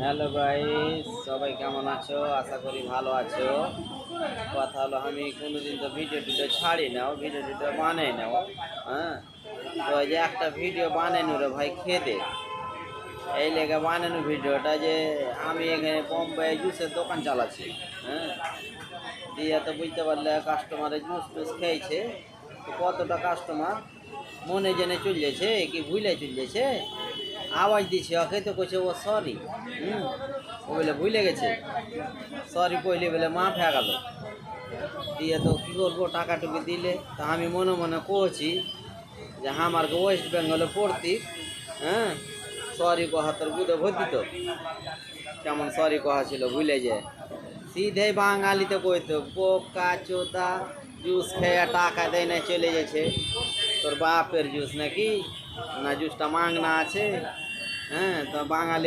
Hello ভাই, সবাই কেমন আছো? আশা করি ভালো আছো। কথা হলো, আমি কোনোদিন তো ভিডিও টিডিও ছাড়ি নাও, ভিডিও টিডিও বানাই নাও। হ্যাঁ, তো এই যে একটা ভিডিও বানানো রে ভাই, খেদে এই লেগে বানানো ভিডিওটা যে আমি এখানে বোম্বে জুসের দোকান চালাচ্ছি। হ্যাঁ, দিয়ে তো বুঝতে পারলে কাস্টমারের জুস টুস খেয়েছে, তো কতটা কাস্টমার মনে জেনে চলছে কি ভুলে চলছে। আওয়াজ দিছি ওকে, তো কইছে ও সরি। ও বলে ভুলে গেছে, সরি কইলে বলে মাফ হয়ে গেল। দিয়ে তো কী করবো, টাকাটুকু দিলে তা আমি মনে মনে কছি যে আমার ওয়েস্ট বেঙ্গলে পড়তি। হ্যাঁ, সরি কহা তোর বুধে ভর্তি তো কেমন সরি কহা ছিল ভুলে যায়। সিধে বাঙালিতে কইতো বোকা চোদা, জুস খেয়ে টাকা দেয় না চলে গেছে। তোর বাপের জুস নাকি, না জুসটা মাংনা আছে। হ্যাঁ, তো বাঙালি